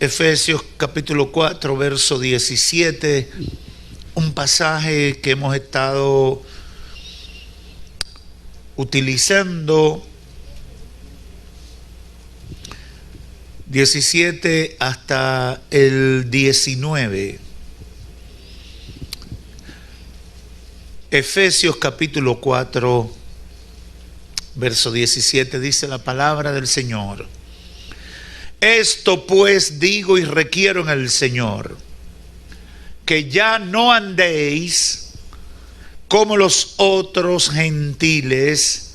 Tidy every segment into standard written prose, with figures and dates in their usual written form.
Efesios capítulo 4, verso 17, un pasaje que hemos estado utilizando, 17 hasta el 19. Efesios capítulo 4, verso 17, dice la palabra del Señor. Esto pues digo y requiero en el Señor, que ya no andéis como los otros gentiles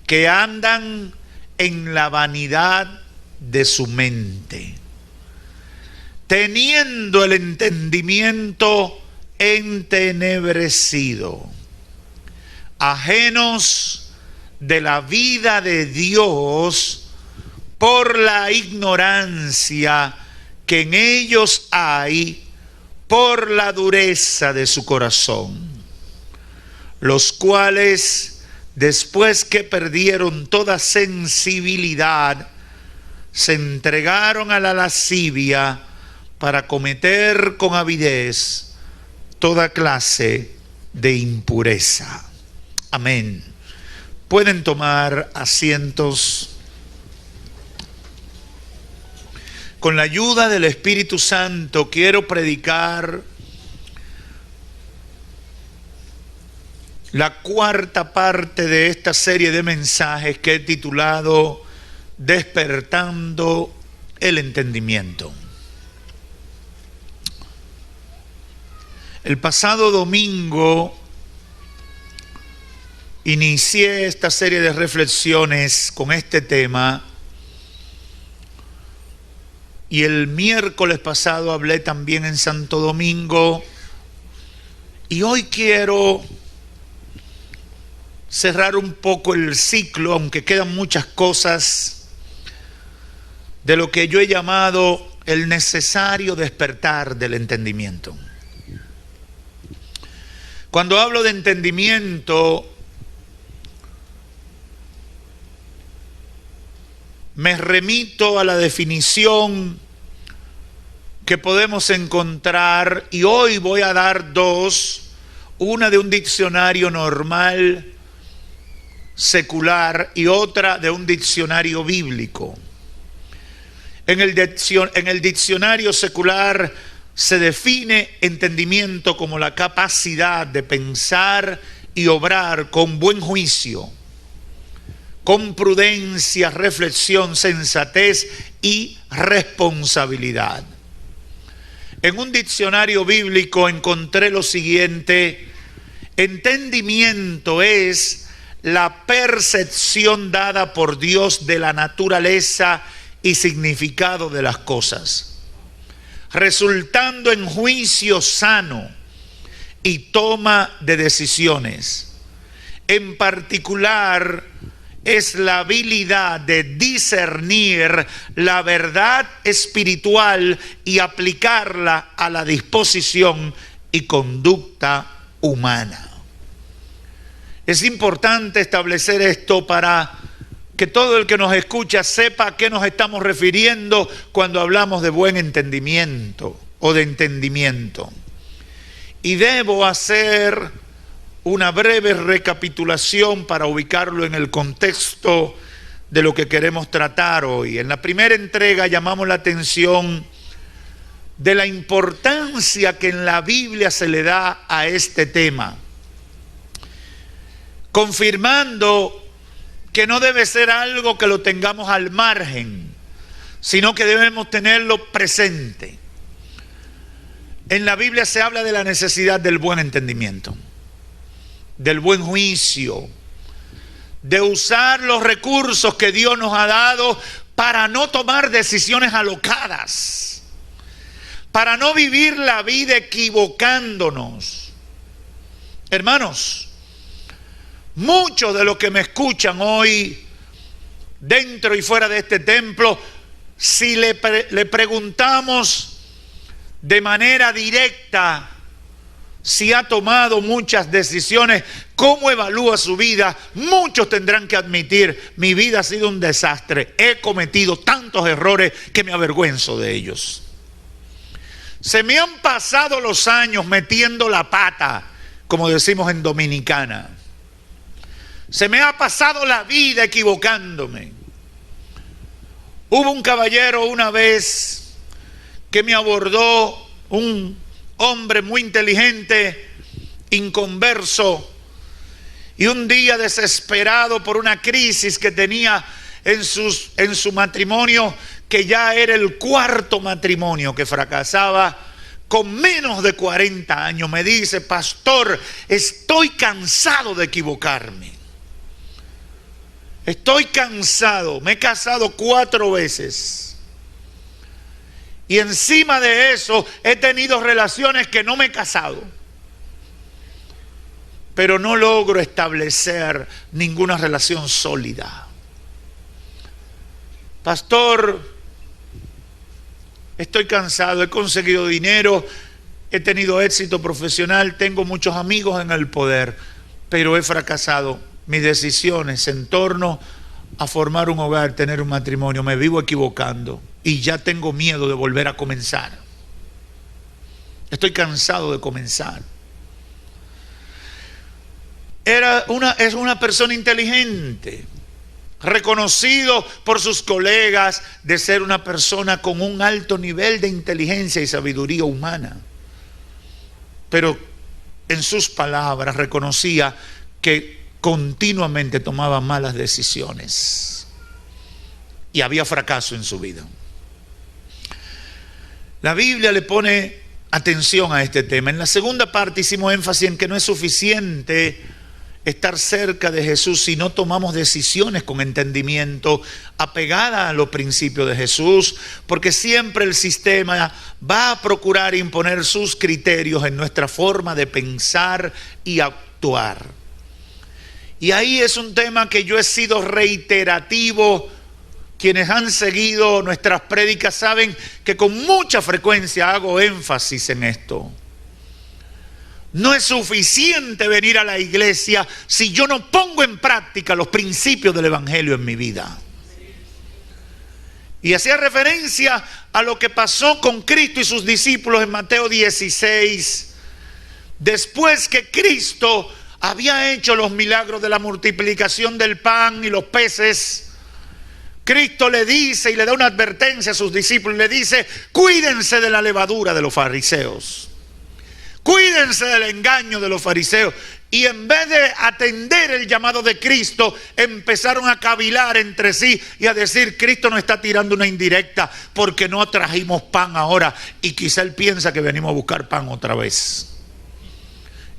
que andan en la vanidad de su mente, teniendo el entendimiento entenebrecido, ajenos de la vida de Dios por la ignorancia que en ellos hay, por la dureza de su corazón, los cuales, después que perdieron toda sensibilidad, se entregaron a la lascivia para cometer con avidez toda clase de impureza. Amén. Pueden tomar asientos. Con la ayuda del Espíritu Santo quiero predicar la cuarta parte de esta serie de mensajes que he titulado Despertando el Entendimiento. El pasado domingo inicié esta serie de reflexiones con este tema. Y el miércoles pasado hablé también en Santo Domingo. Y hoy quiero cerrar un poco el ciclo, aunque quedan muchas cosas, de lo que yo he llamado el necesario despertar del entendimiento. Cuando hablo de entendimiento, me remito a la definición que podemos encontrar, y hoy voy a dar dos, una de un diccionario normal, secular, y otra de un diccionario bíblico. En el diccionario secular se define entendimiento como la capacidad de pensar y obrar con buen juicio, con prudencia, reflexión, sensatez y responsabilidad. En un diccionario bíblico encontré lo siguiente: entendimiento es la percepción dada por Dios de la naturaleza y significado de las cosas, resultando en juicio sano y toma de decisiones. En particular, es la habilidad de discernir la verdad espiritual y aplicarla a la disposición y conducta humana. Es importante establecer esto para que todo el que nos escucha sepa a qué nos estamos refiriendo cuando hablamos de buen entendimiento o de entendimiento. Y debo hacer una breve recapitulación para ubicarlo en el contexto de lo que queremos tratar hoy. En la primera entrega llamamos la atención de la importancia que en la Biblia se le da a este tema, confirmando que no debe ser algo que lo tengamos al margen, sino que debemos tenerlo presente. En la Biblia se habla de la necesidad del buen entendimiento, del buen juicio, de usar los recursos que Dios nos ha dado para no tomar decisiones alocadas, para no vivir la vida equivocándonos. Hermanos, muchos de los que me escuchan hoy, dentro y fuera de este templo, si le preguntamos de manera directa si ha tomado muchas decisiones, cómo evalúa su vida, muchos tendrán que admitir: mi vida ha sido un desastre, he cometido tantos errores que me avergüenzo de ellos. Se me han pasado los años metiendo la pata, como decimos en Dominicana. Se me ha pasado la vida equivocándome. Hubo un caballero una vez que me abordó, un hombre muy inteligente, inconverso, y un día, desesperado por una crisis que tenía en su matrimonio, que ya era el cuarto matrimonio que fracasaba, con menos de 40 años, me dice: pastor, estoy cansado de equivocarme. Estoy cansado, me he casado 4 veces. Y encima de eso he tenido relaciones que no me he casado. Pero no logro establecer ninguna relación sólida. Pastor, estoy cansado, he conseguido dinero, he tenido éxito profesional, tengo muchos amigos en el poder, pero he fracasado. Mis decisiones en torno a formar un hogar, tener un matrimonio, me vivo equivocando y ya tengo miedo de volver a comenzar. Estoy cansado de comenzar. Es una persona inteligente, reconocido por sus colegas de ser una persona con un alto nivel de inteligencia y sabiduría humana. Pero en sus palabras reconocía que continuamente tomaba malas decisiones y había fracaso en su vida. La Biblia le pone atención a este tema. En la segunda parte hicimos énfasis en que no es suficiente estar cerca de Jesús si no tomamos decisiones con entendimiento, apegadas a los principios de Jesús, porque siempre el sistema va a procurar imponer sus criterios en nuestra forma de pensar y actuar. Y ahí es un tema que yo he sido reiterativo. Quienes han seguido nuestras prédicas saben que con mucha frecuencia hago énfasis en esto. No es suficiente venir a la iglesia si yo no pongo en práctica los principios del Evangelio en mi vida. Y hacía referencia a lo que pasó con Cristo y sus discípulos en Mateo 16. Después que Cristo había hecho los milagros de la multiplicación del pan y los peces, Cristo le dice y le da una advertencia a sus discípulos, le dice: cuídense de la levadura de los fariseos, cuídense del engaño de los fariseos. Y en vez de atender el llamado de Cristo, empezaron a cavilar entre sí y a decir: Cristo nos está tirando una indirecta porque no trajimos pan ahora, y quizá él piensa que venimos a buscar pan otra vez.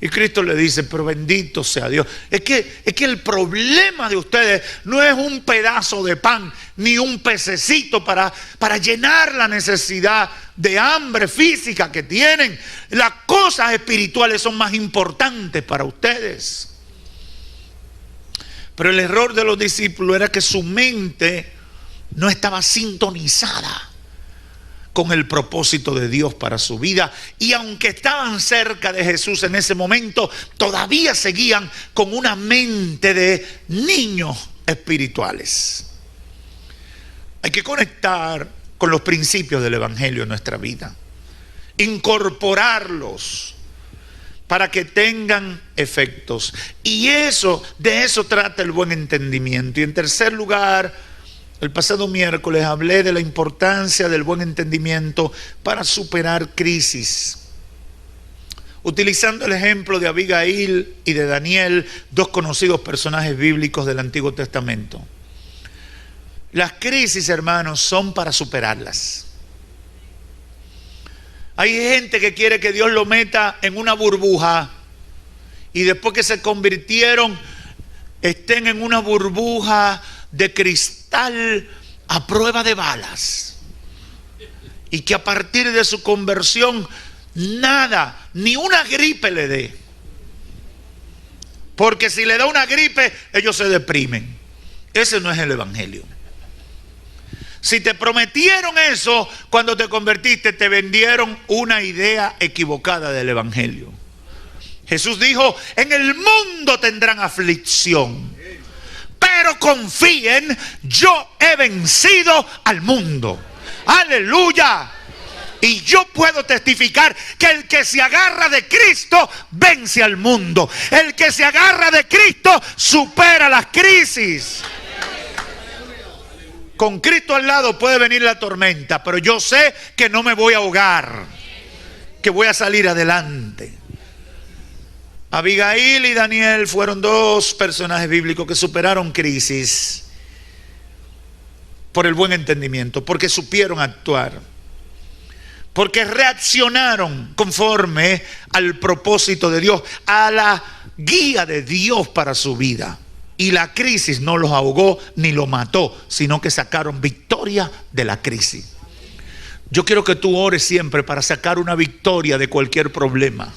Y Cristo le dice: pero bendito sea Dios. Es que el problema de ustedes no es un pedazo de pan ni un pececito para llenar la necesidad de hambre física que tienen. Las cosas espirituales son más importantes para ustedes. Pero el error de los discípulos era que su mente no estaba sintonizada con el propósito de Dios para su vida, y aunque estaban cerca de Jesús en ese momento, todavía seguían con una mente de niños espirituales. Hay que conectar con los principios del Evangelio en nuestra vida, incorporarlos para que tengan efectos, y de eso trata el buen entendimiento. Y en tercer lugar, el pasado miércoles hablé de la importancia del buen entendimiento para superar crisis, utilizando el ejemplo de Abigail y de Daniel, 2 conocidos personajes bíblicos del Antiguo Testamento. Las crisis, hermanos, son para superarlas. Hay gente que quiere que Dios lo meta en una burbuja y después que se convirtieron estén en una burbuja de cristal a prueba de balas, y que a partir de su conversión nada, ni una gripe le dé, porque si le da una gripe ellos se deprimen. Ese no es el Evangelio. Si te prometieron eso cuando te convertiste, te vendieron una idea equivocada del Evangelio. Jesús dijo: en el mundo tendrán aflicción, pero confíen, yo he vencido al mundo. Aleluya. Y yo puedo testificar que el que se agarra de Cristo vence al mundo. El que se agarra de Cristo supera las crisis. Con Cristo al lado puede venir la tormenta, pero yo sé que no me voy a ahogar, que voy a salir adelante. Abigail y Daniel fueron dos personajes bíblicos que superaron crisis por el buen entendimiento, porque supieron actuar, porque reaccionaron conforme al propósito de Dios, a la guía de Dios para su vida. Y la crisis no los ahogó ni los mató, sino que sacaron victoria de la crisis. Yo quiero que tú ores siempre para sacar una victoria de cualquier problema,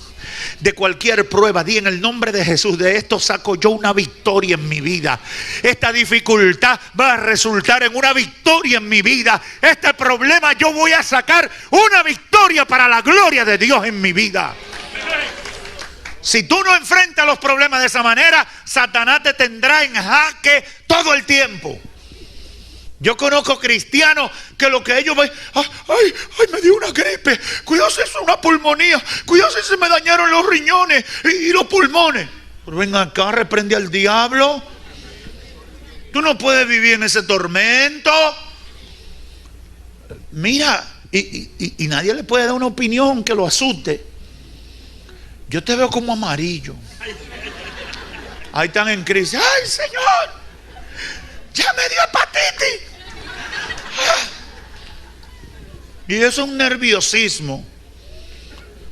de cualquier prueba. Di: en el nombre de Jesús, de esto saco yo una victoria en mi vida. Esta dificultad va a resultar en una victoria en mi vida. Este problema yo voy a sacar una victoria para la gloria de Dios en mi vida. Si tú no enfrentas los problemas de esa manera, Satanás te tendrá en jaque todo el tiempo. Yo conozco cristianos que lo que ellos ven: ay, me dio una gripe, cuidado si es una pulmonía, cuidado si se me dañaron los riñones y los pulmones. Pero ven acá, reprende al diablo. Tú no puedes vivir en ese tormento. Mira, y nadie le puede dar una opinión que lo asuste. Yo te veo como amarillo. Ahí están en crisis. Ay, Señor, ya me dio hepatitis. Y eso es un nerviosismo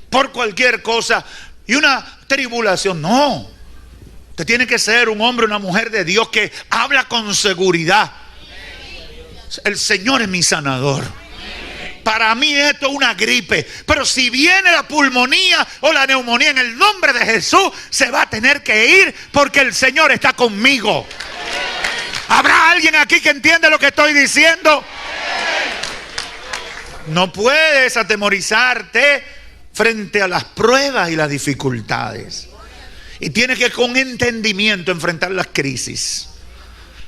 por cualquier cosa y una tribulación. No, usted tiene que ser un hombre, una mujer de Dios que habla con seguridad. El Señor es mi sanador. Para mí esto es una gripe, pero si viene la pulmonía o la neumonía, en el nombre de Jesús se va a tener que ir, porque el Señor está conmigo. ¿Habrá alguien aquí que entiende lo que estoy diciendo? No puedes atemorizarte frente a las pruebas y las dificultades. Y tienes que con entendimiento enfrentar las crisis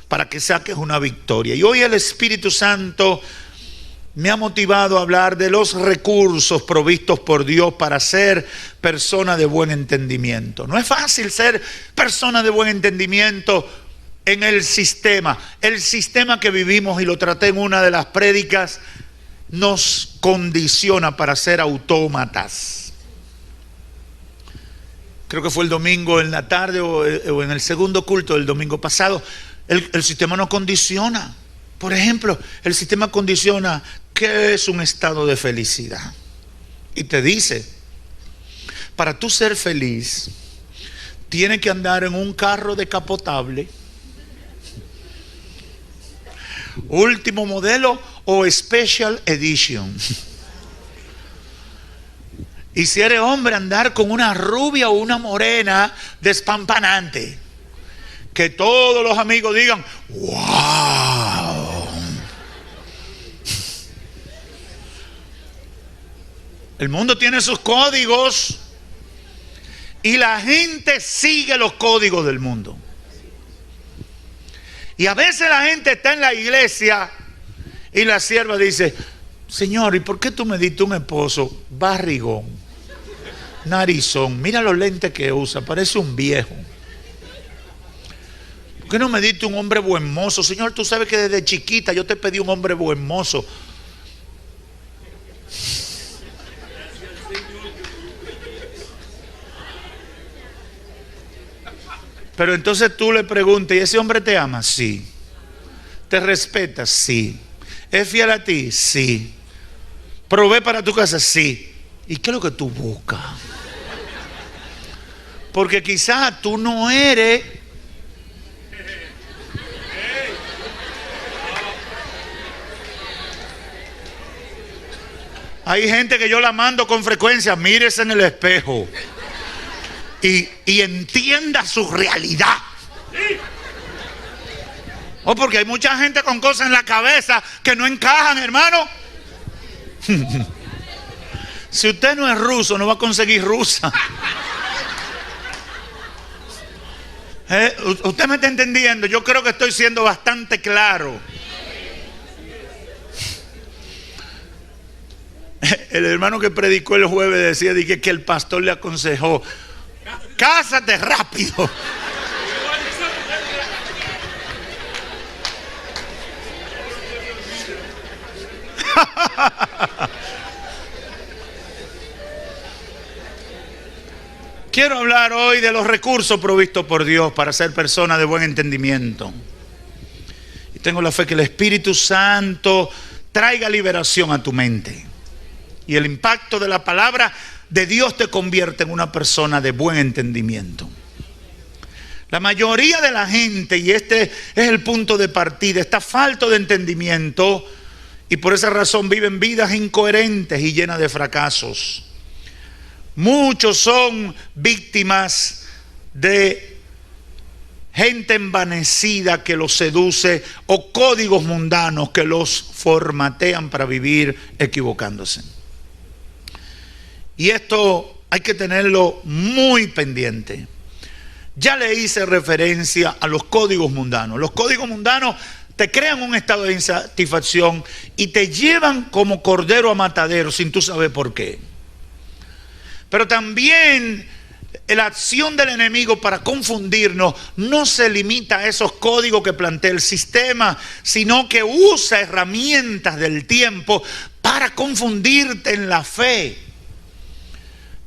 para que saques una victoria. Y hoy el Espíritu Santo me ha motivado a hablar de los recursos provistos por Dios para ser persona de buen entendimiento. No es fácil ser persona de buen entendimiento en el sistema que vivimos, y lo traté en una de las prédicas, nos condiciona para ser autómatas. Creo que fue el domingo en la tarde o en el segundo culto del domingo pasado. El sistema nos condiciona. Por ejemplo, el sistema condiciona qué es un estado de felicidad. Y te dice: para tú ser feliz, tienes que andar en un carro decapotable, último modelo o Special Edition. Y si eres hombre, andar con una rubia o una morena despampanante, que todos los amigos digan: ¡wow! El mundo tiene sus códigos y la gente sigue los códigos del mundo. Y a veces la gente está en la iglesia y la sierva dice: Señor, ¿y por qué tú me diste un esposo barrigón, narizón? Mira los lentes que usa, parece un viejo. ¿Por qué no me diste un hombre buen mozo? Señor, tú sabes que desde chiquita yo te pedí un hombre buen mozo. Pero entonces tú le preguntas: ¿y ese hombre te ama? Sí. ¿Te respeta? Sí. ¿Es fiel a ti? Sí. ¿Provee para tu casa? Sí. ¿Y qué es lo que tú buscas? Porque quizás tú no eres Hay gente que yo la mando con frecuencia: mírese en el espejo y entienda su realidad. Porque hay mucha gente con cosas en la cabeza que no encajan, hermano. Si usted no es ruso, no va a conseguir rusa. Usted me está entendiendo. Yo creo que estoy siendo bastante claro. El hermano que predicó el jueves decía que el pastor le aconsejó: cásate rápido. Quiero hablar hoy de los recursos provistos por Dios para ser persona de buen entendimiento. Y tengo la fe que el Espíritu Santo traiga liberación a tu mente. Y el impacto de la palabra de Dios te convierte en una persona de buen entendimiento. La mayoría de la gente, y este es el punto de partida, está falto de entendimiento y por esa razón viven vidas incoherentes y llenas de fracasos. Muchos son víctimas de gente envanecida que los seduce o códigos mundanos que los formatean para vivir equivocándose. Y esto hay que tenerlo muy pendiente. Ya le hice referencia a los códigos mundanos. Los códigos mundanos te crean un estado de insatisfacción y te llevan como cordero a matadero sin tú saber por qué. Pero también la acción del enemigo para confundirnos no se limita a esos códigos que plantea el sistema, sino que usa herramientas del tiempo para confundirte en la fe.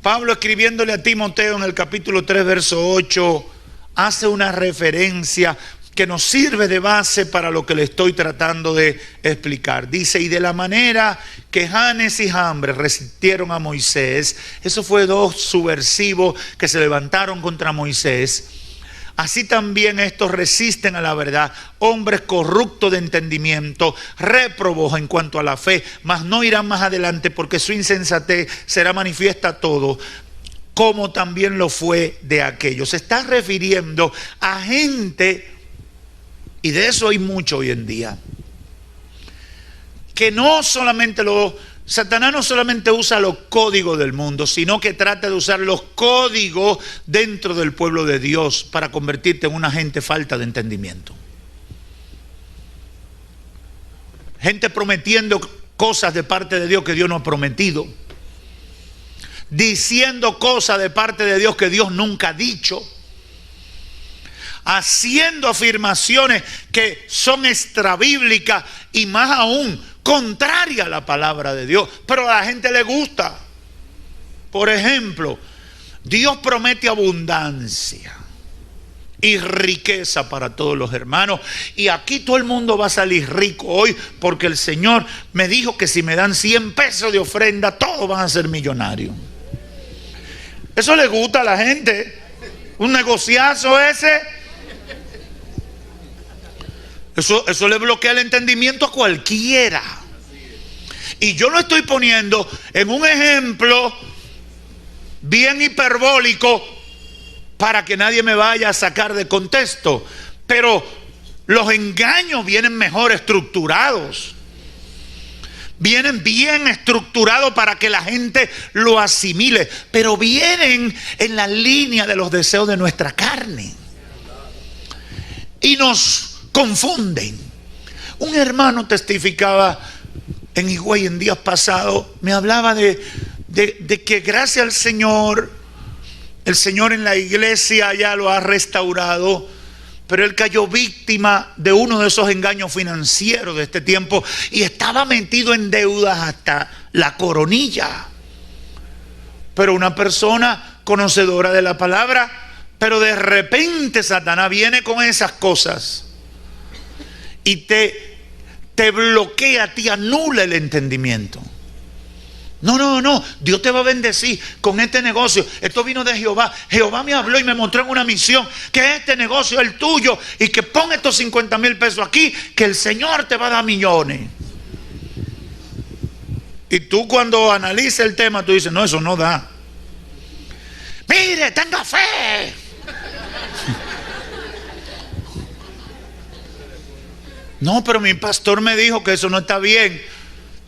Pablo, escribiéndole a Timoteo en el capítulo 3, verso 8, hace una referencia que nos sirve de base para lo que le estoy tratando de explicar. Dice: y de la manera que Janes y Jambres resistieron a Moisés, eso fue dos subversivos que se levantaron contra Moisés, así también estos resisten a la verdad, hombres corruptos de entendimiento, réprobos en cuanto a la fe, mas no irán más adelante porque su insensatez será manifiesta a todos, como también lo fue de aquellos. Se está refiriendo a gente, y de eso hay mucho hoy en día, que no solamente Satanás no solamente usa los códigos del mundo, sino que trata de usar los códigos dentro del pueblo de Dios para convertirte en una gente falta de entendimiento. Gente prometiendo cosas de parte de Dios que Dios no ha prometido, diciendo cosas de parte de Dios que Dios nunca ha dicho, haciendo afirmaciones que son extrabíblicas y más aún contrarias a la palabra de Dios, pero a la gente le gusta. Por ejemplo, Dios promete abundancia y riqueza para todos los hermanos, y aquí todo el mundo va a salir rico hoy porque el Señor me dijo que si me dan 100 pesos de ofrenda todos van a ser millonarios. Eso le gusta a la gente, un negociazo ese. Eso le bloquea el entendimiento a cualquiera. Y yo lo estoy poniendo en un ejemplo bien hiperbólico para que nadie me vaya a sacar de contexto. Pero los engaños vienen mejor estructurados. Vienen bien estructurados para que la gente lo asimile. Pero vienen en la línea de los deseos de nuestra carne. Y nos confunden. Un hermano testificaba en Higüey en días pasados, me hablaba de que gracias al Señor, el Señor en la iglesia ya lo ha restaurado, pero él cayó víctima de uno de esos engaños financieros de este tiempo y estaba metido en deudas hasta la coronilla. Pero una persona conocedora de la palabra, pero de repente Satanás viene con esas cosas y te bloquea, te anula el entendimiento. No, Dios te va a bendecir con este negocio. Esto vino de Jehová. Jehová me habló y me mostró en una misión que este negocio es el tuyo y que pon estos 50,000 pesos aquí, que el Señor te va a dar millones. Y tú cuando analices el tema, tú dices: no, eso no da. Mire, tenga fe. No, pero mi pastor me dijo que eso no está bien.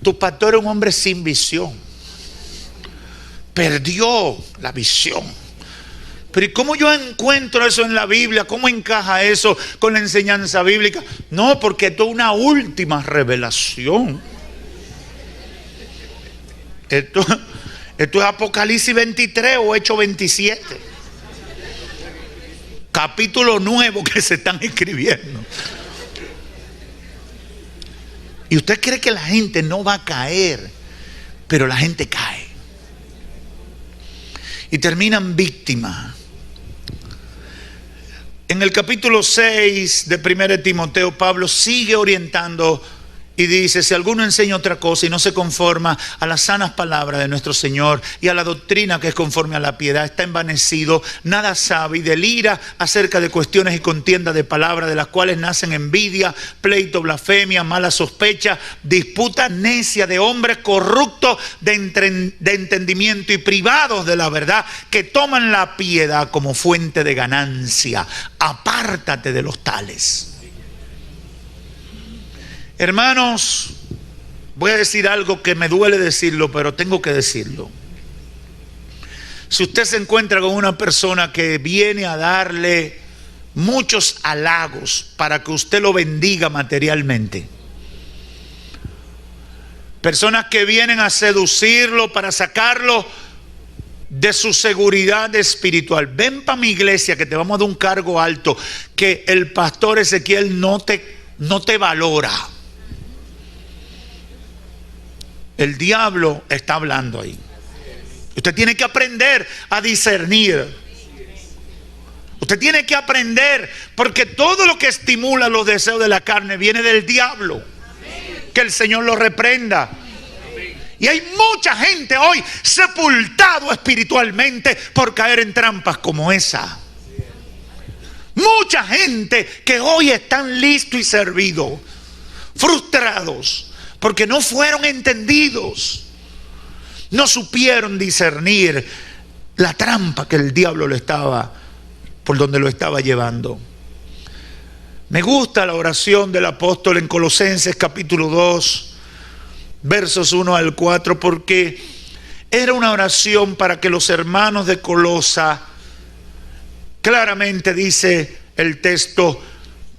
Tu pastor es un hombre sin visión. Perdió la visión. Pero ¿y cómo yo encuentro eso en la Biblia? ¿Cómo encaja eso con la enseñanza bíblica? No, porque esto es una última revelación. Esto es Apocalipsis 23 o Hechos 27. Capítulo nuevo que se están escribiendo. Y usted cree que la gente no va a caer, pero la gente cae. Y terminan víctimas. En el capítulo 6 de 1 Timoteo, Pablo sigue orientando y dice: si alguno enseña otra cosa y no se conforma a las sanas palabras de nuestro Señor y a la doctrina que es conforme a la piedad, está envanecido, nada sabe y delira acerca de cuestiones y contiendas de palabras, de las cuales nacen envidia, pleito, blasfemia, mala sospecha, disputa necia de hombres corruptos de entendimiento y privados de la verdad, que toman la piedad como fuente de ganancia. Apártate de los tales. Hermanos, voy a decir algo que me duele decirlo, pero tengo que decirlo. Si usted se encuentra con una persona que viene a darle muchos halagos para que usted lo bendiga materialmente, personas que vienen a seducirlo para sacarlo de su seguridad espiritual: ven para mi iglesia que te vamos a dar un cargo alto, que el pastor Ezequiel no te valora. El diablo está hablando ahí. Usted tiene que aprender a discernir. Usted tiene que aprender, porque todo lo que estimula los deseos de la carne viene del diablo. Que el Señor lo reprenda. Y hay mucha gente hoy sepultado espiritualmente por caer en trampas como esa. Mucha gente que hoy están listos y servidos, frustrados, porque no fueron entendidos, no supieron discernir la trampa que el diablo por donde lo estaba llevando. Me gusta la oración del apóstol en Colosenses capítulo 2, versos 1 al 4, porque era una oración para que los hermanos de Colosa, claramente dice el texto,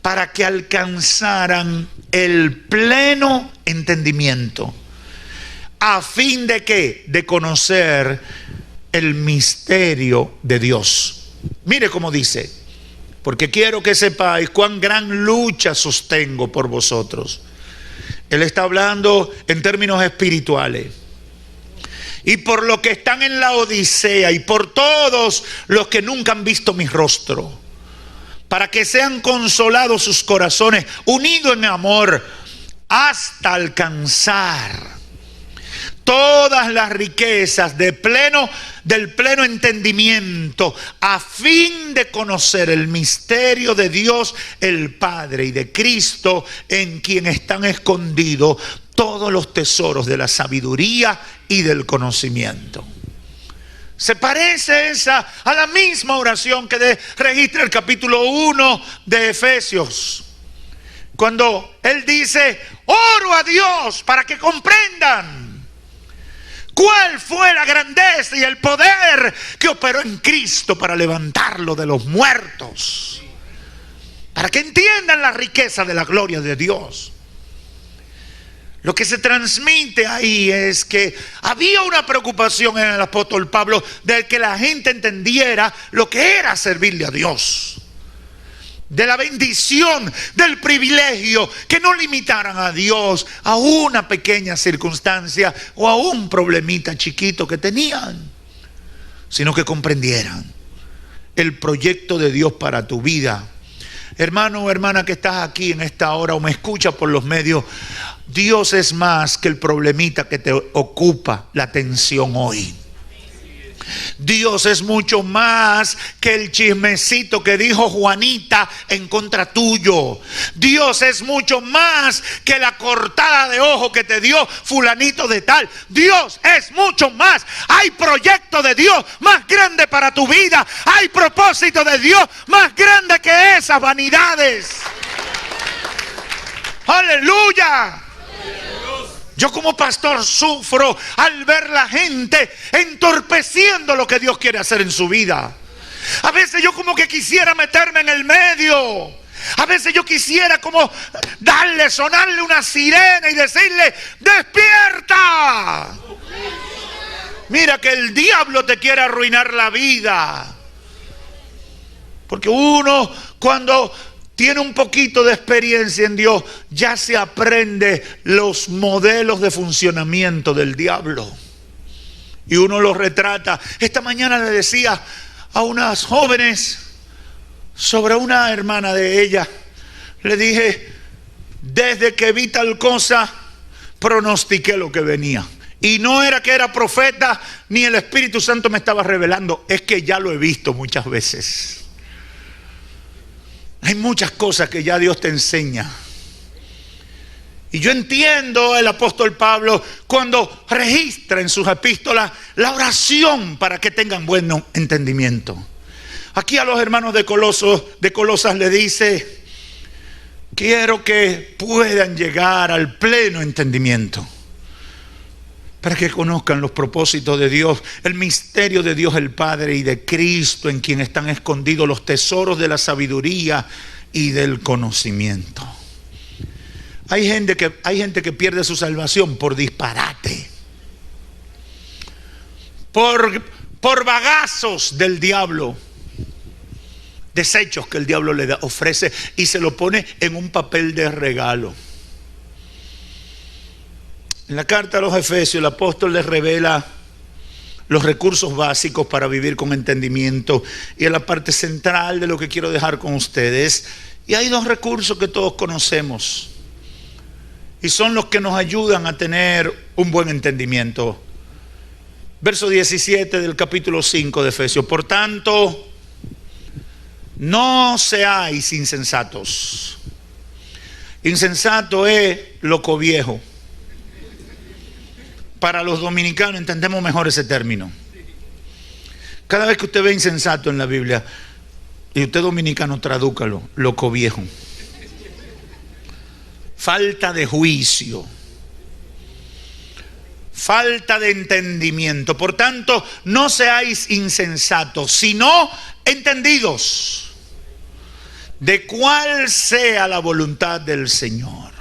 para que alcanzaran el pleno entendimiento, a fin de ¿qué? De conocer el misterio de Dios. Mire cómo dice: porque quiero que sepáis cuán gran lucha sostengo por vosotros. Él está hablando en términos espirituales. Y por los que están en la Odisea y por todos los que nunca han visto mi rostro, para que sean consolados sus corazones, unidos en amor, hasta alcanzar todas las riquezas del pleno entendimiento, a fin de conocer el misterio de Dios el Padre y de Cristo, en quien están escondidos todos los tesoros de la sabiduría y del conocimiento. Se parece esa a la misma oración que registra el capítulo 1 de Efesios, cuando él dice: oro a Dios para que comprendan cuál fue la grandeza y el poder que operó en Cristo para levantarlo de los muertos, para que entiendan la riqueza de la gloria de Dios. Lo que se transmite ahí es que había una preocupación en el apóstol Pablo de que la gente entendiera lo que era servirle a Dios, de la bendición, del privilegio, que no limitaran a Dios a una pequeña circunstancia o a un problemita chiquito que tenían, sino que comprendieran el proyecto de Dios para tu vida. Hermano o hermana que estás aquí en esta hora o me escuchas por los medios, Dios es más que el problemita que te ocupa la atención hoy. Dios es mucho más que el chismecito que dijo Juanita en contra tuyo. Dios es mucho más que la cortada de ojo que te dio fulanito de tal. Dios es mucho más. Hay proyecto de Dios más grande para tu vida. Hay propósito de Dios más grande que esas vanidades. ¡Aleluya! Yo como pastor sufro al ver la gente entorpeciendo lo que Dios quiere hacer en su vida. A veces yo como que quisiera meterme en el medio. A veces yo quisiera como sonarle una sirena y decirle: ¡despierta! Mira que el diablo te quiere arruinar la vida. Porque uno cuando tiene un poquito de experiencia en Dios, ya se aprende los modelos de funcionamiento del diablo. Y uno los retrata. Esta mañana le decía a unas jóvenes sobre una hermana de ella. Le dije, desde que vi tal cosa, pronostiqué lo que venía. Y no era que era profeta, ni el Espíritu Santo me estaba revelando. Es que ya lo he visto muchas veces. Hay muchas cosas que ya Dios te enseña. Y yo entiendo el apóstol Pablo cuando registra en sus epístolas la oración para que tengan buen entendimiento. Aquí a los hermanos de Colosas le dice: quiero que puedan llegar al pleno entendimiento, para que conozcan los propósitos de Dios, el misterio de Dios el Padre y de Cristo, en quien están escondidos los tesoros de la sabiduría y del conocimiento. Hay gente que pierde su salvación por disparate, por bagazos del diablo, desechos que el diablo le ofrece y se lo pone en un papel de regalo. En la carta a los Efesios el apóstol les revela los recursos básicos para vivir con entendimiento, y es la parte central de lo que quiero dejar con ustedes. Y hay dos recursos que todos conocemos y son los que nos ayudan a tener un buen entendimiento. Verso 17 del capítulo 5 de Efesios: por tanto, no seáis insensatos. Insensato es loco viejo. Para los dominicanos entendemos mejor ese término. Cada vez que usted ve insensato en la Biblia, y usted dominicano, tradúcalo: loco viejo. Falta de juicio, falta de entendimiento. Por tanto, no seáis insensatos, sino entendidos de cuál sea la voluntad del Señor.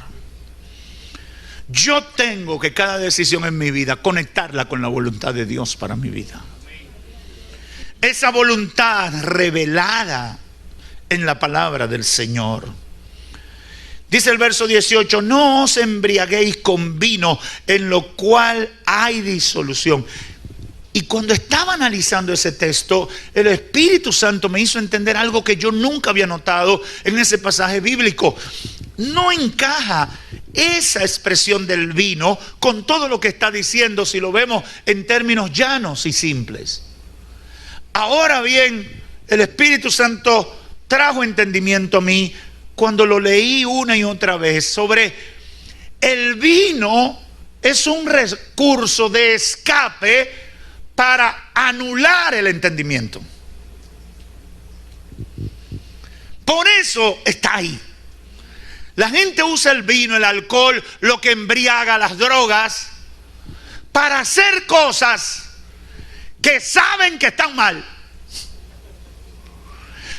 Yo tengo que cada decisión en mi vida conectarla con la voluntad de Dios para mi vida. Esa voluntad revelada en la palabra del Señor. Dice el verso 18: no os embriaguéis con vino, en lo cual hay disolución. Y cuando estaba analizando ese texto, el Espíritu Santo me hizo entender algo que yo nunca había notado en ese pasaje bíblico. No encaja esa expresión del vino con todo lo que está diciendo si lo vemos en términos llanos y simples. Ahora bien, el Espíritu Santo trajo entendimiento a mí cuando lo leí una y otra vez sobre el vino. Es un recurso de escape para anular el entendimiento. Por eso está ahí. La gente usa el vino, el alcohol, lo que embriaga, las drogas, para hacer cosas que saben que están mal,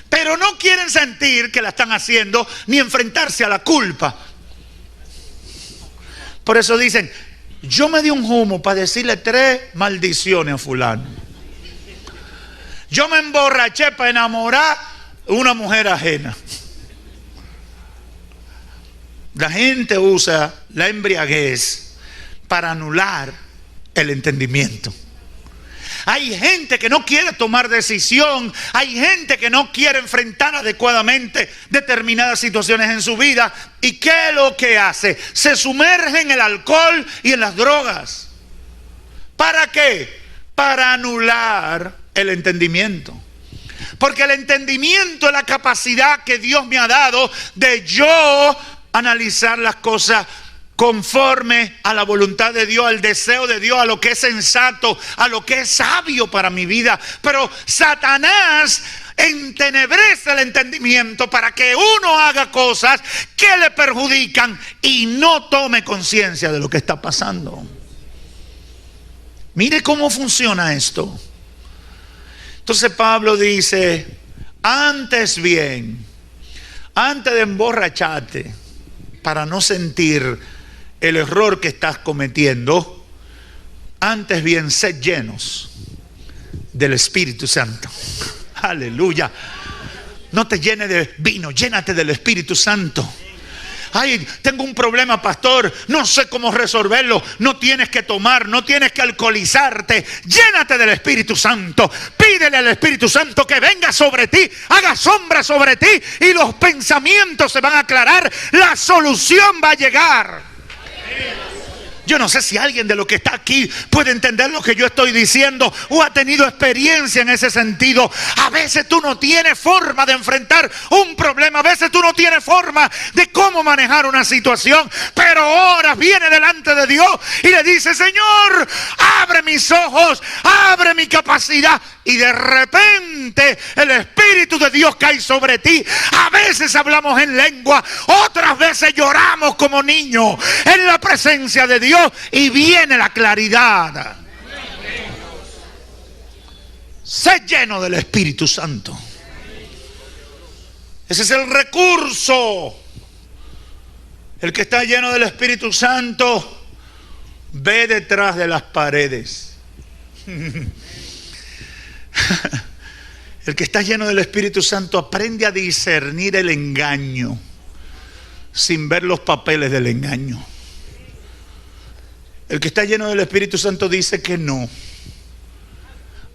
pero no quieren sentir que la están haciendo ni enfrentarse a la culpa. Por eso dicen: yo me di un humo para decirle 3 maldiciones a fulano. Yo me emborraché para enamorar a una mujer ajena. La gente usa la embriaguez para anular el entendimiento. Hay gente que no quiere tomar decisión. Hay gente que no quiere enfrentar adecuadamente determinadas situaciones en su vida. ¿Y qué es lo que hace? Se sumerge en el alcohol y en las drogas. ¿Para qué? Para anular el entendimiento. Porque el entendimiento es la capacidad que Dios me ha dado de yo analizar las cosas conforme a la voluntad de Dios, al deseo de Dios, a lo que es sensato, a lo que es sabio para mi vida. Pero Satanás entenebrece el entendimiento para que uno haga cosas que le perjudican y no tome conciencia de lo que está pasando. Mire cómo funciona esto. Entonces Pablo dice: antes bien, antes de emborracharte, para no sentir el error que estás cometiendo, Antes bien, sed llenos del Espíritu Santo. Aleluya. No te llenes de vino, llénate del Espíritu Santo. Ay, tengo un problema, pastor, no sé cómo resolverlo. No tienes que tomar, no tienes que alcoholizarte. Llénate del Espíritu Santo. Pídele al Espíritu Santo que venga sobre ti, haga sombra sobre ti, y los pensamientos se van a aclarar. La solución va a llegar. Yo no sé si alguien de los que está aquí puede entender lo que yo estoy diciendo o ha tenido experiencia en ese sentido. A veces tú no tienes forma de enfrentar un problema, a veces tú no tienes forma de cómo manejar una situación, pero oras, viene delante de Dios y le dice: Señor, abre mis ojos, abre mi capacidad. Y de repente el Espíritu de Dios cae sobre ti. A veces hablamos en lengua, otras veces lloramos como niños en la presencia de Dios y viene la claridad. Sé lleno del Espíritu Santo. Ese es el recurso. El que está lleno del Espíritu Santo ve detrás de las paredes. El que está lleno del Espíritu Santo aprende a discernir el engaño sin ver los papeles del engaño. El que está lleno del Espíritu Santo dice que no,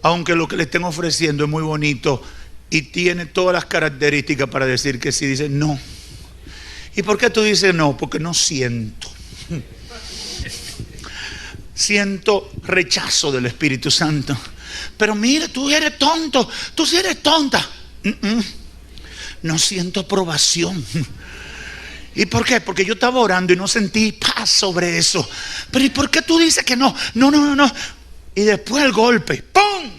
aunque lo que le estén ofreciendo es muy bonito y tiene todas las características para decir que sí. Dice no. ¿Y por qué tú dices no? Porque no siento. Siento rechazo del Espíritu Santo. Pero mira, tú eres tonto, tú sí eres tonta. No siento aprobación. ¿Y por qué? Porque yo estaba orando y no sentí paz sobre eso. Pero ¿y por qué tú dices que no? No. Y después el golpe, ¡pum!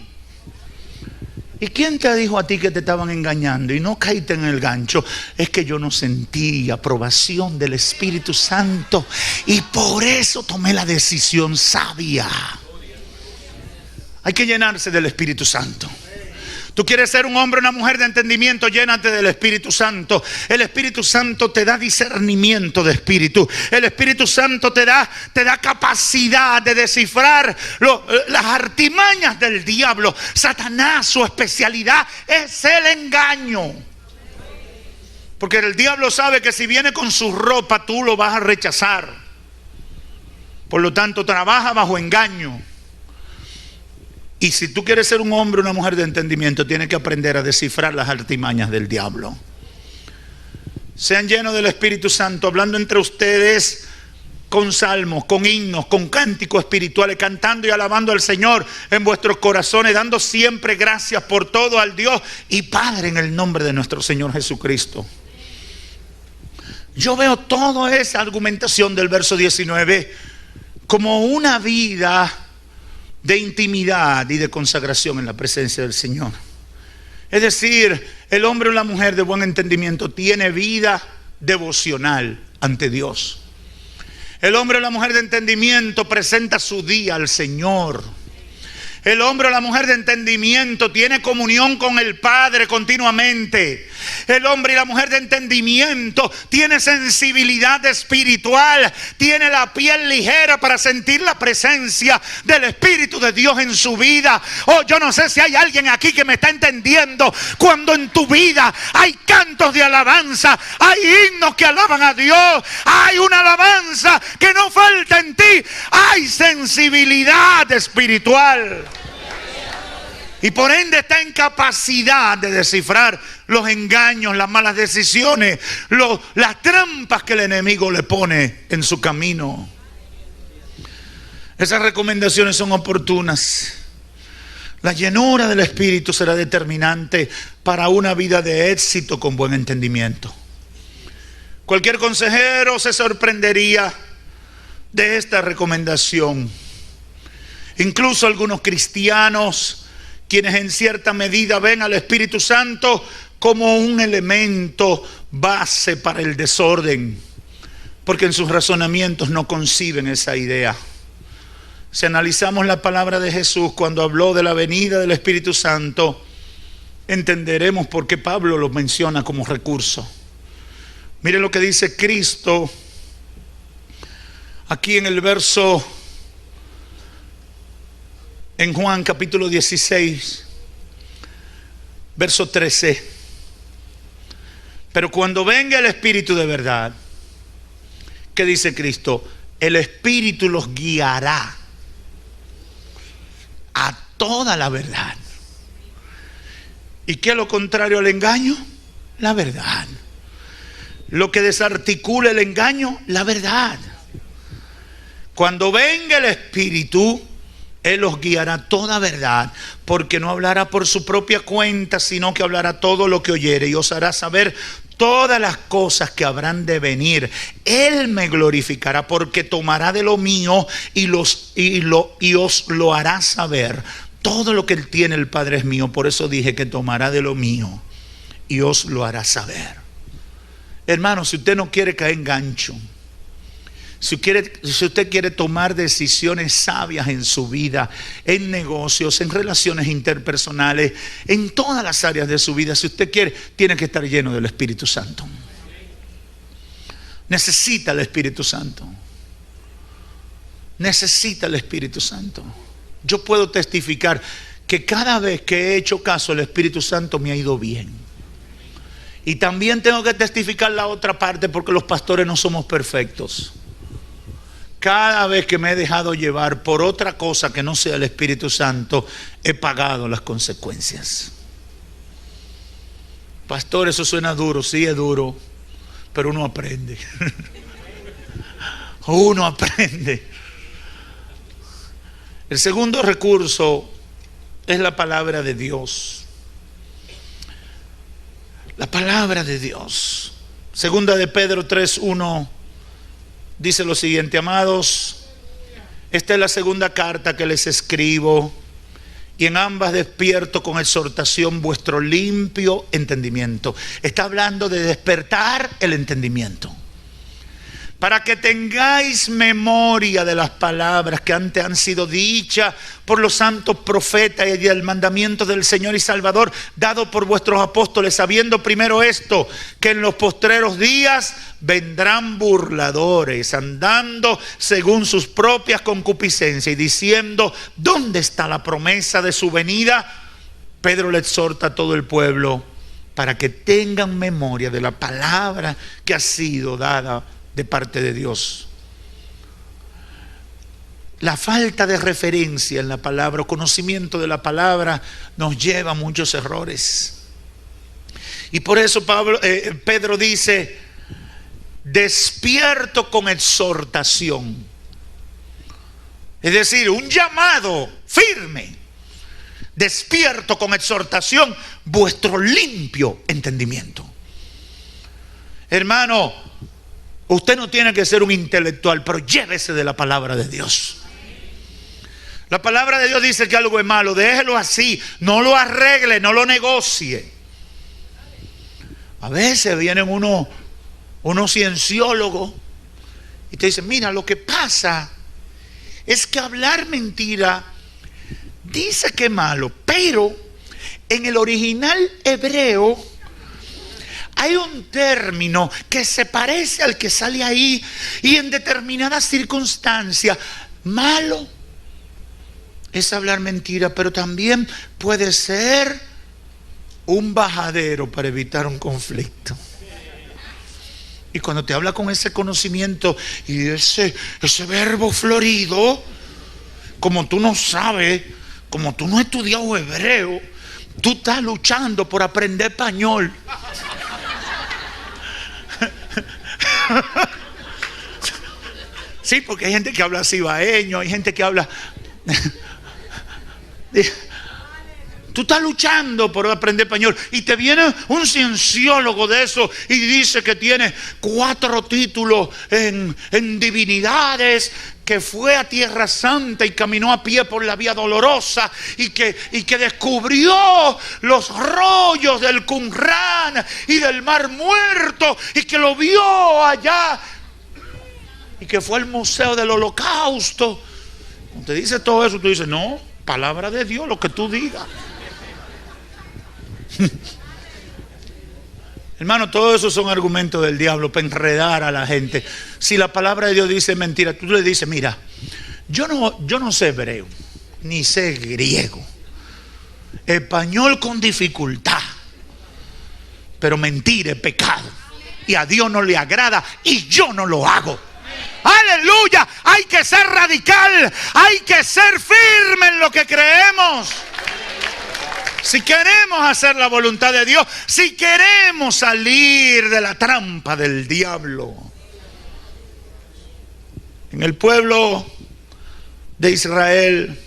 ¿Y quién te dijo a ti que te estaban engañando y no caíste en el gancho? Es que yo no sentí aprobación del Espíritu Santo y por eso tomé la decisión sabia. Hay que llenarse del Espíritu Santo. Tú quieres ser un hombre o una mujer de entendimiento, llénate del Espíritu Santo. El Espíritu Santo te da discernimiento de espíritu. El Espíritu Santo te da capacidad de descifrar las artimañas del diablo. Satanás, su especialidad es el engaño. Porque el diablo sabe que si viene con su ropa, tú lo vas a rechazar. Por lo tanto, trabaja bajo engaño. Y si tú quieres ser un hombre o una mujer de entendimiento, tienes que aprender a descifrar las artimañas del diablo. Sean llenos del Espíritu Santo, hablando entre ustedes con salmos, con himnos, con cánticos espirituales, cantando y alabando al Señor en vuestros corazones, dando siempre gracias por todo al Dios y Padre en el nombre de nuestro Señor Jesucristo. Yo veo toda esa argumentación del verso 19 como una vida de intimidad y de consagración en la presencia del Señor. Es decir, el hombre o la mujer de buen entendimiento tiene vida devocional ante Dios. El hombre o la mujer de entendimiento presenta su día al Señor. El hombre o la mujer de entendimiento tiene comunión con el Padre continuamente. El hombre y la mujer de entendimiento tiene sensibilidad espiritual, tiene la piel ligera para sentir la presencia del Espíritu de Dios en su vida. Oh, yo no sé si hay alguien aquí que me está entendiendo. Cuando en tu vida hay cantos de alabanza, hay himnos que alaban a Dios, hay una alabanza que no falta en ti, hay sensibilidad espiritual. Y por ende está en capacidad de descifrar los engaños, las malas decisiones, las trampas que el enemigo le pone en su camino. Esas recomendaciones son oportunas. La llenura del Espíritu será determinante para una vida de éxito con buen entendimiento. Cualquier consejero se sorprendería de esta recomendación. Incluso algunos cristianos, quienes en cierta medida ven al Espíritu Santo como un elemento base para el desorden, porque en sus razonamientos no conciben esa idea. Si analizamos la palabra de Jesús cuando habló de la venida del Espíritu Santo, entenderemos por qué Pablo lo menciona como recurso. Mire lo que dice Cristo aquí en el verso en Juan capítulo 16, verso 13. Pero cuando venga el Espíritu de verdad, ¿qué dice Cristo? El Espíritu los guiará a toda la verdad. ¿Y qué es lo contrario al engaño? La verdad. Lo que desarticula el engaño, la verdad. Cuando venga el Espíritu, Él los guiará a toda verdad, porque no hablará por su propia cuenta, sino que hablará todo lo que oyere y os hará saber todas las cosas que habrán de venir. Él me glorificará, porque tomará de lo mío y os lo hará saber. Todo lo que Él tiene, el Padre es mío. Por eso dije que tomará de lo mío y os lo hará saber. Hermano, si usted no quiere caer en gancho, si usted quiere tomar decisiones sabias en su vida, en negocios, en relaciones interpersonales, en todas las áreas de su vida, si usted quiere, tiene que estar lleno del Espíritu Santo. Necesita el Espíritu Santo. Necesita el Espíritu Santo. Yo puedo testificar que cada vez que he hecho caso al Espíritu Santo me ha ido bien. Y también tengo que testificar la otra parte, porque los pastores no somos perfectos. Cada vez que me he dejado llevar por otra cosa que no sea el Espíritu Santo, he pagado las consecuencias. Pastor, eso suena duro. Sí, es duro, pero uno aprende. Uno aprende. El segundo recurso es la palabra de Dios. La palabra de Dios. Segunda de Pedro 3:1 dice lo siguiente: amados, esta es la segunda carta que les escribo, y en ambas despierto con exhortación vuestro limpio entendimiento. Está hablando de despertar el entendimiento, para que tengáis memoria de las palabras que antes han sido dichas por los santos profetas, y del mandamiento del Señor y Salvador dado por vuestros apóstoles, sabiendo primero esto, que en los postreros días vendrán burladores, andando según sus propias concupiscencias, y diciendo: ¿dónde está la promesa de su venida? Pedro le exhorta a todo el pueblo para que tengan memoria de la palabra que ha sido dada de parte de Dios. La falta de referencia en la palabra, o conocimiento de la palabra, nos lleva a muchos errores. Y por eso Pedro dice: despierto con exhortación. Es decir, un llamado firme. Despierto con exhortación vuestro limpio entendimiento. Hermano, usted no tiene que ser un intelectual, pero llévese de la palabra de Dios. La palabra de Dios dice que algo es malo, déjelo así, no lo arregle, no lo negocie. A veces vienen unos cienciólogos y te dicen: mira, lo que pasa es que hablar mentira dice que es malo, pero en el original hebreo hay un término que se parece al que sale ahí, y en determinadas circunstancias, malo es hablar mentira, pero también puede ser un bajadero para evitar un conflicto. Y cuando te habla con ese conocimiento y ese verbo florido, como tú no sabes, como tú no has estudiado hebreo, tú estás luchando por aprender español. Sí, porque hay gente que habla cibaeño, hay gente que habla. Tú estás luchando por aprender español y te viene un cienciólogo de eso y dice que tiene 4 títulos en divinidades, que fue a Tierra Santa y caminó a pie por la Vía Dolorosa y que descubrió los rollos del Qumran y del Mar Muerto y que lo vio allá y que fue al Museo del Holocausto. Cuando te dice todo eso, tú dices: no, palabra de Dios, lo que tú digas. Hermano, todo eso son argumentos del diablo para enredar a la gente. Si la palabra de Dios dice mentira, tú le dices: mira, yo no sé hebreo, ni sé griego. Español con dificultad. Pero mentir es pecado. Y a Dios no le agrada y yo no lo hago. Aleluya. Hay que ser radical. Hay que ser firme en lo que creemos. Si queremos hacer la voluntad de Dios, si queremos salir de la trampa del diablo. En el pueblo de Israel,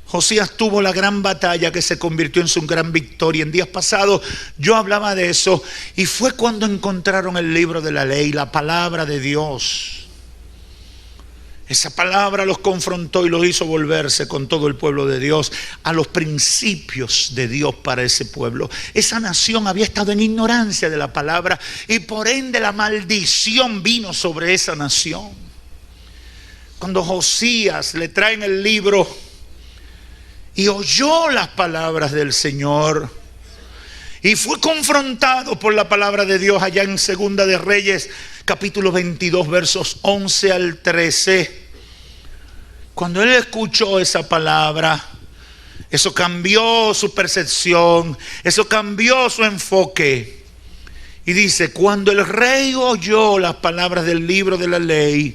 Josías tuvo la gran batalla que se convirtió en su gran victoria. En días pasados yo hablaba de eso y fue cuando encontraron el libro de la ley, la palabra de Dios. Esa palabra los confrontó y los hizo volverse con todo el pueblo de Dios a los principios de Dios para ese pueblo. Esa nación había estado en ignorancia de la palabra y por ende la maldición vino sobre esa nación. Cuando Josías le traen el libro y oyó las palabras del Señor y fue confrontado por la palabra de Dios allá en Segunda de Reyes, capítulo 22, versos 11 al 13. Cuando él escuchó esa palabra, eso cambió su percepción, eso cambió su enfoque. Y dice, cuando el rey oyó las palabras del libro de la ley,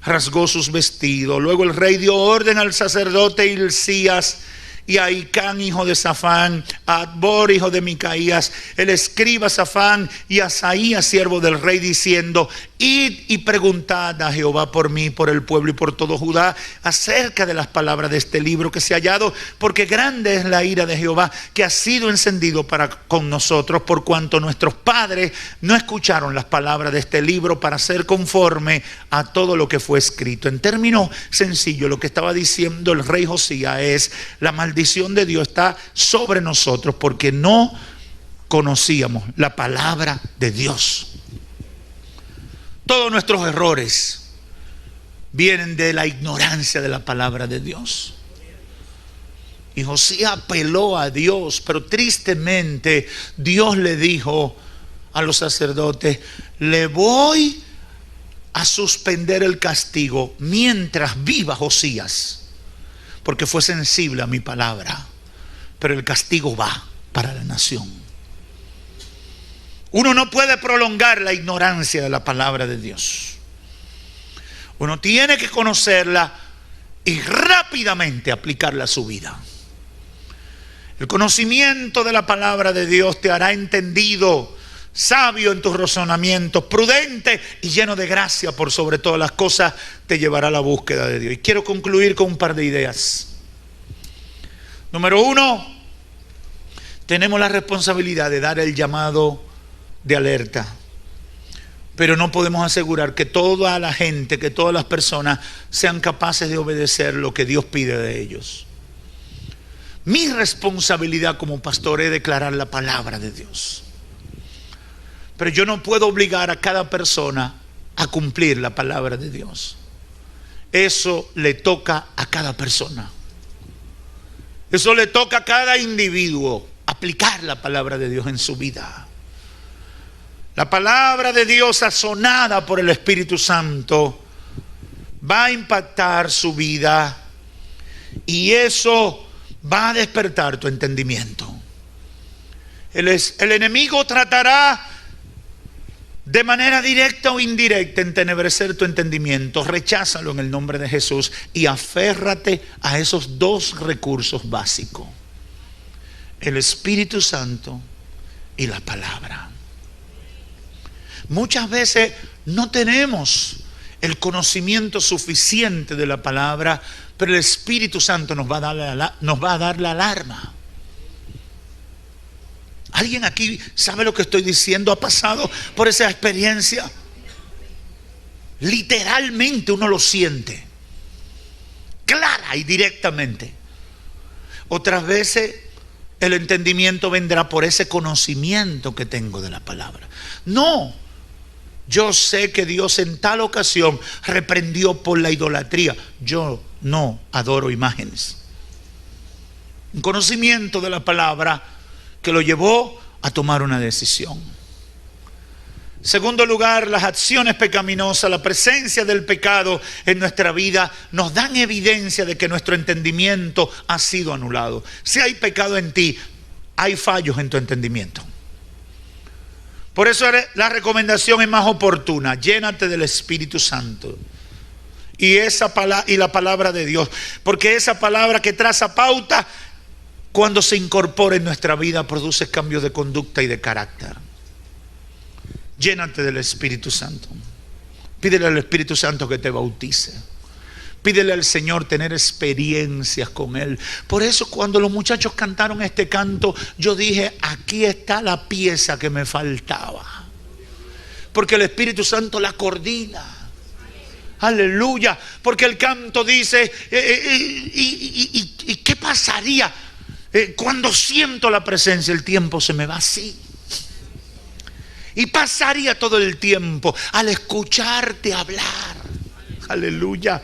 rasgó sus vestidos. Luego el rey dio orden al sacerdote Hilcías y a Hicán, hijo de Safán, a Adbor, hijo de Micaías, el escriba Safán, y a Asaías, siervo del rey, diciendo: id y preguntad a Jehová por mí, por el pueblo y por todo Judá, acerca de las palabras de este libro que se ha hallado, porque grande es la ira de Jehová que ha sido encendido para con nosotros, por cuanto nuestros padres no escucharon las palabras de este libro para ser conforme a todo lo que fue escrito. En términos sencillos, lo que estaba diciendo el rey Josías es: la maldición de Dios está sobre nosotros porque no conocíamos la palabra de Dios. Todos nuestros errores vienen de la ignorancia de la palabra de Dios. Y Josías apeló a Dios, pero tristemente Dios le dijo a los sacerdotes: le voy a suspender el castigo mientras viva Josías, porque fue sensible a mi palabra, pero el castigo va para la nación. Uno no puede prolongar la ignorancia de la palabra de Dios. Uno tiene que conocerla y rápidamente aplicarla a su vida. El conocimiento de la palabra de Dios te hará entendido, sabio en tus razonamientos, prudente y lleno de gracia por sobre todas las cosas, te llevará a la búsqueda de Dios. Y quiero concluir con un par de ideas. Número uno, tenemos la responsabilidad de dar el llamado de alerta, pero no podemos asegurar que toda la gente, que todas las personas sean capaces de obedecer lo que Dios pide de ellos. Mi responsabilidad como pastor es declarar la palabra de Dios. Pero yo no puedo obligar a cada persona a cumplir la palabra de Dios. Eso le toca a cada persona. Eso le toca a cada individuo, aplicar la palabra de Dios en su vida. La palabra de Dios sazonada por el Espíritu Santo va a impactar su vida y eso va a despertar tu entendimiento. El enemigo tratará de manera directa o indirecta entenebrecer tu entendimiento. Recházalo en el nombre de Jesús y aférrate a esos dos recursos básicos: el Espíritu Santo y la palabra. Muchas veces no tenemos el conocimiento suficiente de la palabra, pero el Espíritu Santo nos va a dar la alarma. ¿Alguien aquí sabe lo que estoy diciendo? ¿Ha pasado por esa experiencia? Literalmente uno lo siente, clara y directamente. Otras veces el entendimiento vendrá por ese conocimiento que tengo de la palabra. No, yo sé que Dios en tal ocasión reprendió por la idolatría. Yo no adoro imágenes. Un conocimiento de la palabra que lo llevó a tomar una decisión. Segundo lugar, las acciones pecaminosas, la presencia del pecado en nuestra vida nos dan evidencia de que nuestro entendimiento ha sido anulado. Si hay pecado en ti, hay fallos en tu entendimiento. Por eso la recomendación es más oportuna: llénate del Espíritu Santo y la palabra de Dios, porque esa palabra que traza pauta, cuando se incorpora en nuestra vida, produce cambios de conducta y de carácter. Llénate del Espíritu Santo. Pídele al Espíritu Santo que te bautice. Pídele al Señor tener experiencias con Él. Por eso cuando los muchachos cantaron este canto, yo dije: aquí está la pieza que me faltaba. Porque el Espíritu Santo la coordina. Aleluya. Porque el canto dice: ¿y qué pasaría cuando siento la presencia? El tiempo se me va así. Y pasaría todo el tiempo al escucharte hablar. Aleluya.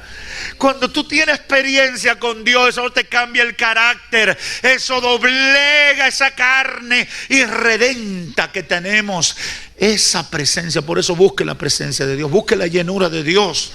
Cuando tú tienes experiencia con Dios, eso te cambia el carácter. Eso doblega esa carne irredenta que tenemos. Esa presencia. Por eso busque la presencia de Dios. Busque la llenura de Dios.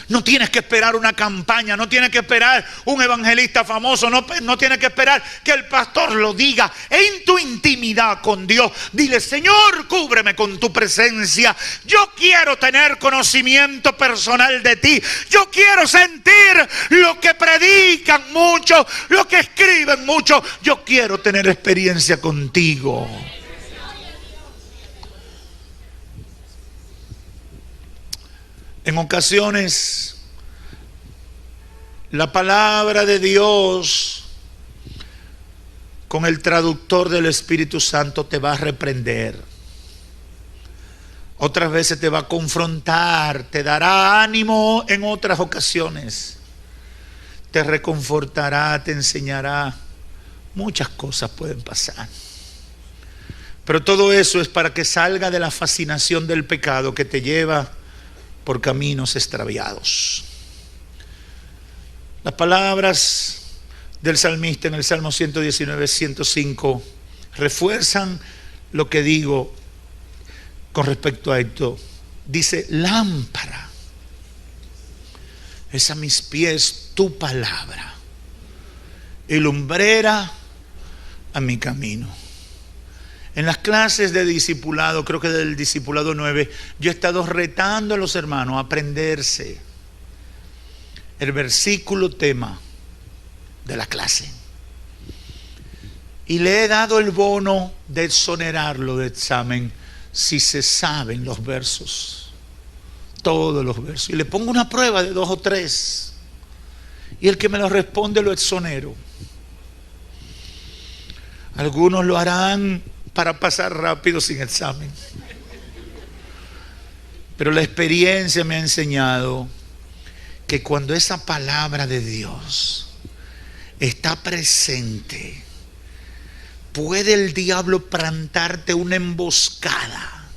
No tienes que esperar una campaña, no tienes que esperar un evangelista famoso, no tienes que esperar que el pastor lo diga. En tu intimidad con Dios, dile: Señor, cúbreme con tu presencia. Yo quiero tener conocimiento personal de ti. Yo quiero sentir lo que predican muchos, lo que escriben muchos. Yo quiero tener experiencia contigo. En ocasiones, la palabra de Dios con el traductor del Espíritu Santo te va a reprender. Otras veces te va a confrontar, te dará ánimo en otras ocasiones. Te reconfortará, te enseñará. Muchas cosas pueden pasar. Pero todo eso es para que salga de la fascinación del pecado que te lleva por caminos extraviados. Las palabras del salmista en el Salmo 119, 105 refuerzan lo que digo con respecto a esto. Dice: lámpara es a mis pies tu palabra y lumbrera a mi camino. En las clases de discipulado, creo que del discipulado 9, yo he estado retando a los hermanos a aprenderse el versículo tema de la clase. Y le he dado el bono de exonerarlo de examen si se saben los versos, todos los versos. Y le pongo una prueba de 2 o 3. Y el que me lo responde lo exonero. Algunos lo harán para pasar rápido sin examen. Pero la experiencia me ha enseñado que cuando esa palabra de Dios está presente, puede el diablo plantarte una emboscada,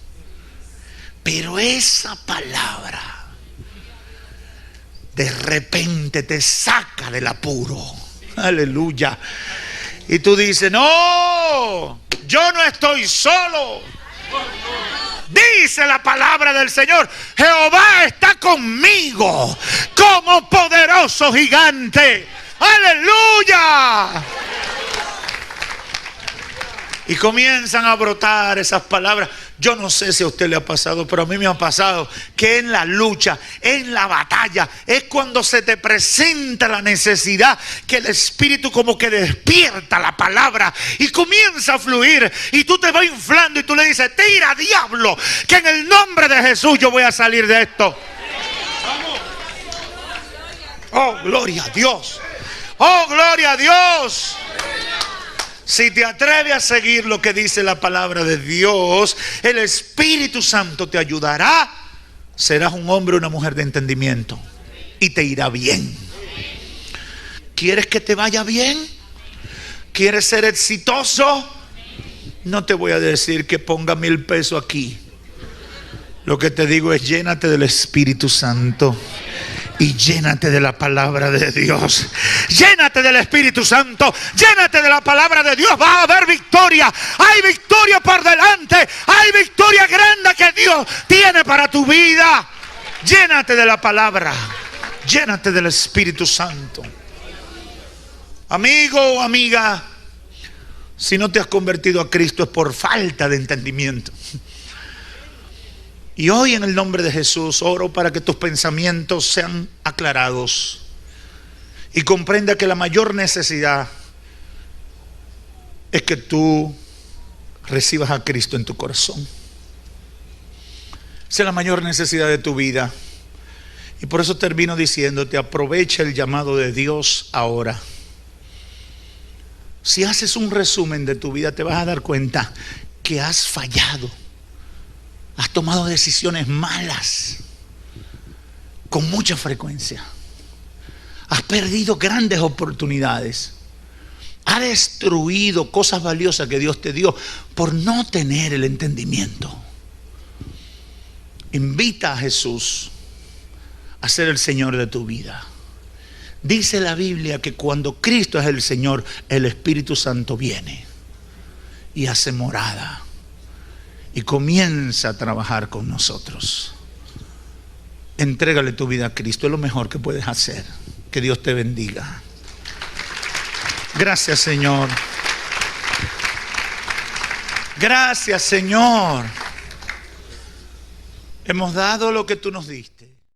pero esa palabra de repente te saca del apuro. Aleluya. Y tú dices: no, yo no estoy solo. Dice la palabra del Señor: Jehová está conmigo como poderoso gigante. ¡Aleluya! Y comienzan a brotar esas palabras. Yo no sé si a usted le ha pasado, pero a mí me ha pasado que en la lucha, en la batalla, es cuando se te presenta la necesidad que el Espíritu como que despierta la palabra y comienza a fluir, y tú te vas inflando y tú le dices: tira, diablo, que en el nombre de Jesús yo voy a salir de esto. Oh, gloria a Dios. Oh, gloria a Dios. Si te atreves a seguir lo que dice la palabra de Dios, el Espíritu Santo te ayudará. Serás un hombre o una mujer de entendimiento y te irá bien. ¿Quieres que te vaya bien? ¿Quieres ser exitoso? No te voy a decir que ponga 1000 pesos aquí. Lo que te digo es: llénate del Espíritu Santo y llénate de la palabra de Dios. Llénate del Espíritu Santo. Llénate de la palabra de Dios. Va a haber victoria. Hay victoria por delante. Hay victoria grande que Dios tiene para tu vida. Llénate de la palabra. Llénate del Espíritu Santo. Amigo o amiga, si no te has convertido a Cristo es por falta de entendimiento. Y hoy en el nombre de Jesús oro para que tus pensamientos sean aclarados y comprenda que la mayor necesidad es que tú recibas a Cristo en tu corazón. Esa es la mayor necesidad de tu vida. Y por eso termino diciéndote, aprovecha el llamado de Dios ahora. Si haces un resumen de tu vida, te vas a dar cuenta que has fallado. Has tomado decisiones malas con mucha frecuencia. Has perdido grandes oportunidades. Has destruido cosas valiosas que Dios te dio por no tener el entendimiento. Invita a Jesús a ser el Señor de tu vida. Dice la Biblia que cuando Cristo es el Señor, el Espíritu Santo viene y hace morada y comienza a trabajar con nosotros. Entrégale tu vida a Cristo, es lo mejor que puedes hacer. Que Dios te bendiga. Gracias, Señor. Gracias, Señor. Hemos dado lo que tú nos diste.